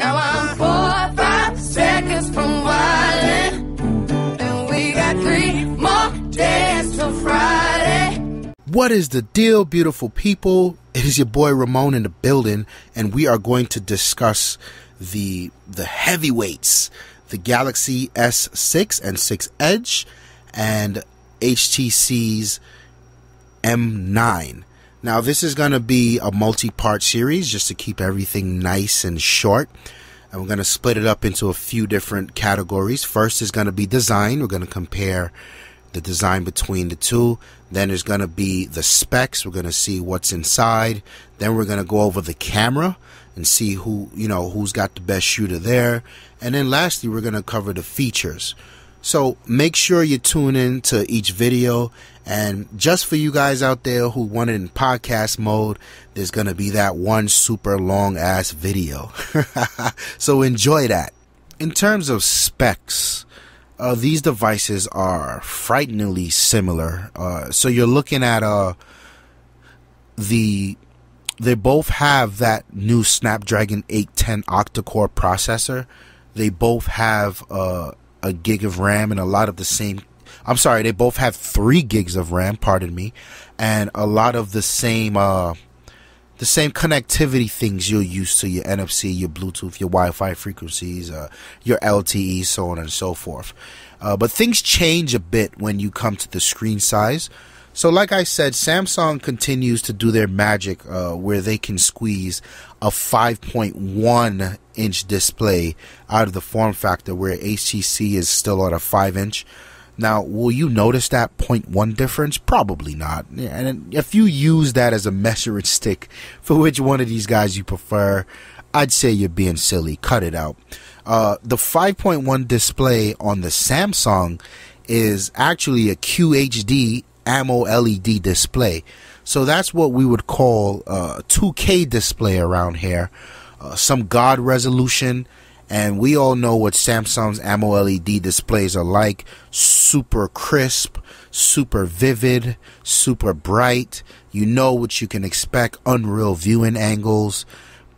Now I'm 4 or 5 seconds from wildin', and we got 3 more days till Friday. What is the deal, beautiful people? It is your boy Ramon in the building, and we are going to discuss the heavyweights, the Galaxy S6 and 6 Edge, and HTC's M9. Now, this is going to be a multi-part series just to keep everything nice and short. And we're going to split it up into a few different categories. First is going to be design. We're going to compare the design between the two. Then there's going to be the specs. We're going to see what's inside. Then we're going to go over the camera and see who's got the best shooter there. And then lastly, we're going to cover the features. So make sure you tune in to each video. And just for you guys out there who want it in podcast mode, there's going to be that one super long ass video. So enjoy that. In terms of specs, these devices are frighteningly similar. So you're looking at they both have that new Snapdragon 810 octa-core processor. They both have a gig of RAM and a lot of the same. I'm sorry, they both have 3 gigs of RAM, pardon me, and a lot of the same connectivity things you're used to, your NFC, your Bluetooth, your Wi-Fi frequencies, your LTE, so on and so forth. But things change a bit when you come to the screen size. So like I said, Samsung continues to do their magic where they can squeeze a 5.1 inch display out of the form factor, where HTC is still at a 5-inch. Now, will you notice that 0.1 difference? Probably not. And if you use that as a measuring stick for which one of these guys you prefer, I'd say you're being silly. Cut it out. The 5.1 display on the Samsung is actually a QHD AMOLED display. So that's what we would call a 2K display around here. Some God resolution. And we all know what Samsung's AMOLED displays are like. Super crisp, super vivid, super bright. You know what you can expect. Unreal viewing angles,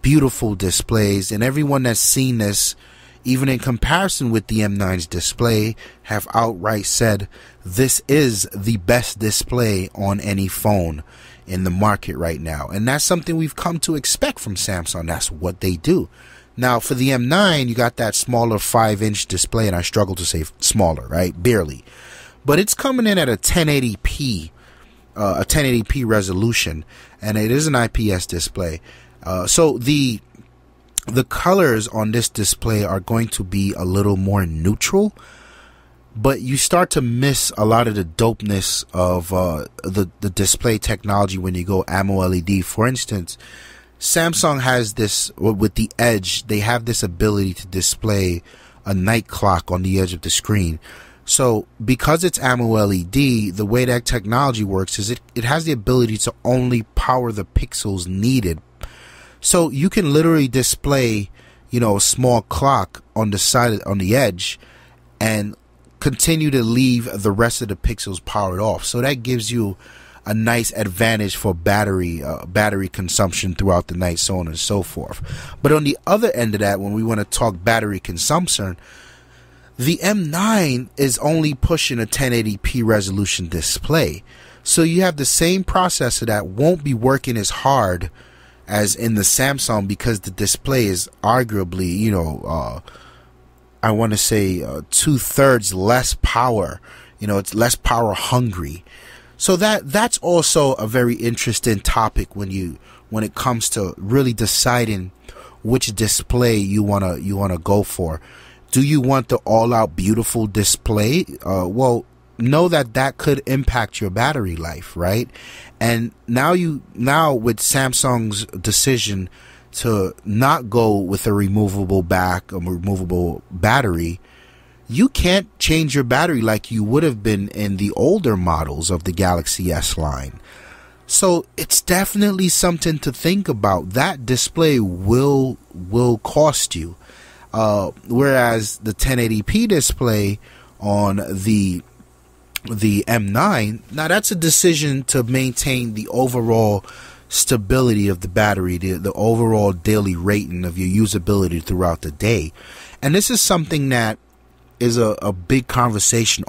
beautiful displays. And everyone that's seen this, even in comparison with the M9's display, have outright said this is the best display on any phone in the market right now. And that's something we've come to expect from Samsung. That's what they do. Now, for the M9, you got that smaller 5-inch display, and I struggle to say smaller, right? Barely. But it's coming in at a 1080p resolution, and it is an IPS display. So the colors on this display are going to be a little more neutral, but you start to miss a lot of the dopeness of the display technology when you go AMOLED. For instance, Samsung has this, with the Edge, they have this ability to display a night clock on the edge of the screen. So because it's AMOLED, the way that technology works is it has the ability to only power the pixels needed. So you can literally display, a small clock on the side, on the edge, and continue to leave the rest of the pixels powered off. So that gives you a nice advantage for battery consumption throughout the night, so on and so forth. But on the other end of that, when we want to talk battery consumption, the M9 is only pushing a 1080p resolution display. So you have the same processor that won't be working as hard as in the Samsung, because the display is arguably, I want to say 2/3 less power. It's less power hungry. So that's also a very interesting topic when it comes to really deciding which display you wanna go for. Do you want the all-out beautiful display? Well, know that could impact your battery life, right? And now with Samsung's decision to not go with a removable battery, you can't change your battery like you would have been in the older models of the Galaxy S line. So it's definitely something to think about. That display will cost you. Whereas the 1080p display on the M9, now that's a decision to maintain the overall stability of the battery, the overall daily rating of your usability throughout the day. And this is something that is a big conversation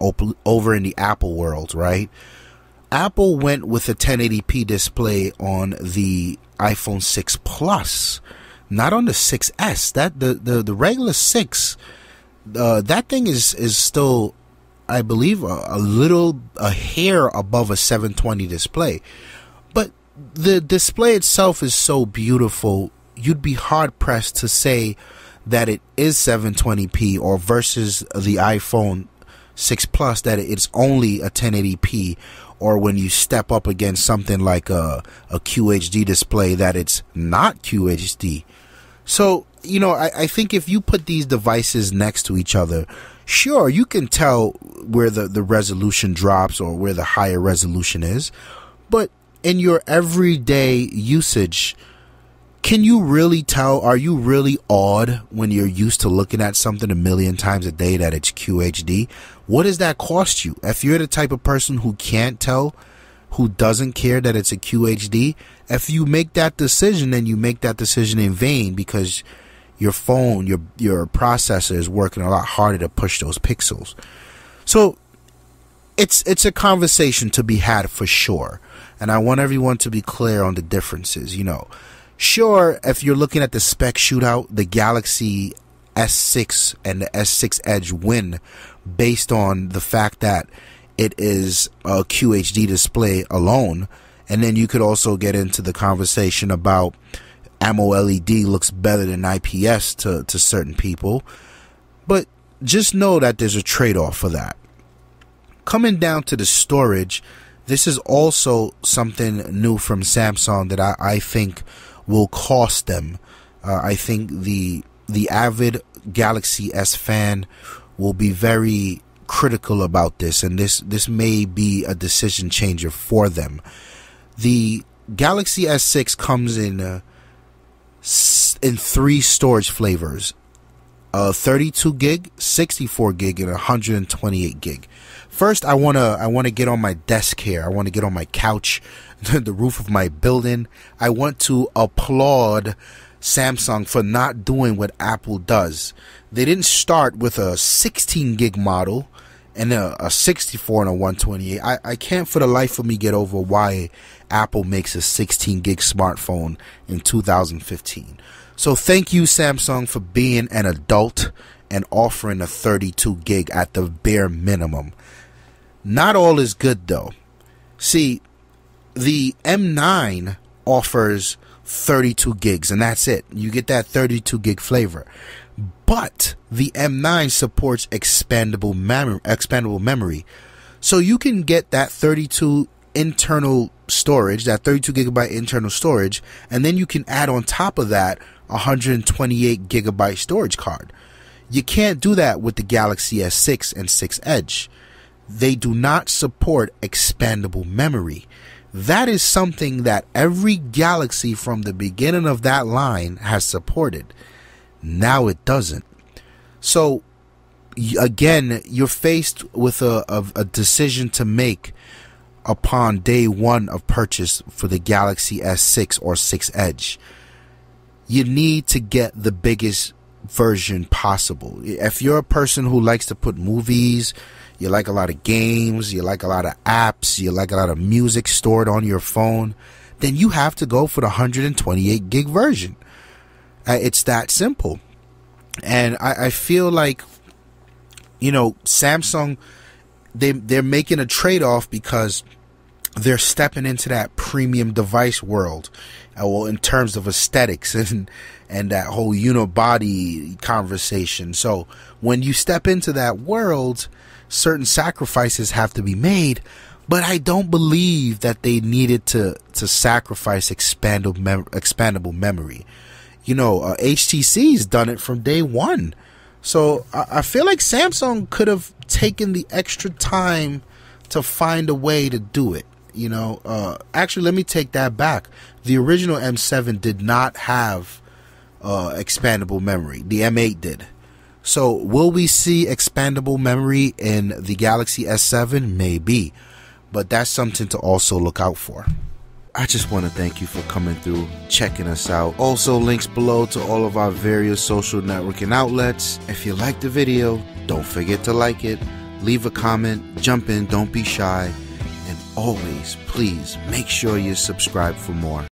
over in the Apple world, right? Apple went with a 1080p display on the iPhone 6 Plus, not on the 6S. That the regular 6, that thing is still, I believe, a hair above a 720 display. But the display itself is so beautiful, you'd be hard pressed to say that it is 720p, or versus the iPhone 6 Plus that it's only a 1080p, or when you step up against something like a QHD display that it's not QHD. So, you know, I think if you put these devices next to each other, sure, you can tell where the resolution drops or where the higher resolution is, but in your everyday usage, can you really tell? Are you really awed when you're used to looking at something a million times a day that it's QHD? What does that cost you? If you're the type of person who can't tell, who doesn't care that it's a QHD, if you make that decision, then you make that decision in vain, because your phone, your processor is working a lot harder to push those pixels. So it's a conversation to be had for sure. And I want everyone to be clear on the differences, you know. Sure, if you're looking at the spec shootout, the Galaxy S6 and the S6 Edge win based on the fact that it is a QHD display alone. And then you could also get into the conversation about AMOLED looks better than IPS to certain people. But just know that there's a trade-off for that. Coming down to the storage, this is also something new from Samsung that I think will cost them. I think the avid Galaxy S fan will be very critical about this, and this may be a decision changer for them. The Galaxy S6 comes in 3 storage flavors: 32 gig, 64 gig, and 128 gig. First, I wanna get on my desk here. I want to get on my couch, the roof of my building. I want to applaud Samsung for not doing what Apple does. They didn't start with a 16 gig model and a 64 and a 128. I can't for the life of me get over why Apple makes a 16 gig smartphone in 2015. So thank you, Samsung, for being an adult and offering a 32 gig at the bare minimum. Not all is good though. See, the M9 offers 32 gigs and that's it. You get that 32 gig flavor. But the M9 supports expandable memory. So you can get that 32 internal storage, that 32 gigabyte internal storage, and then you can add on top of that 128 gigabyte storage card. You can't do that with the Galaxy S6 and 6 Edge. They do not support expandable memory. That is something that every Galaxy from the beginning of that line has supported. Now it doesn't. So again, you're faced with a decision to make upon day one of purchase for the Galaxy S6 or 6 Edge. You need to get the biggest version possible. If you're a person who likes to put movies, you like a lot of games, you like a lot of apps, you like a lot of music stored on your phone, then you have to go for the 128 gig version. It's that simple. And I feel like, you know, Samsung, they're making a trade-off because they're stepping into that premium device world, well, in terms of aesthetics and that whole unibody conversation. So when you step into that world, certain sacrifices have to be made, but I don't believe that they needed to sacrifice expandable memory. You know, HTC's done it from day one. So I feel like Samsung could have taken the extra time to find a way to do it. You know, actually, let me take that back. The original M7 did not have expandable memory. The M8 did. So will we see expandable memory in the Galaxy S7? Maybe. But that's something to also look out for. I just want to thank you for coming through, checking us out. Also, links below to all of our various social networking outlets. If you liked the video, don't forget to like it, leave a comment, jump in, don't be shy, and always, please, make sure you subscribe for more.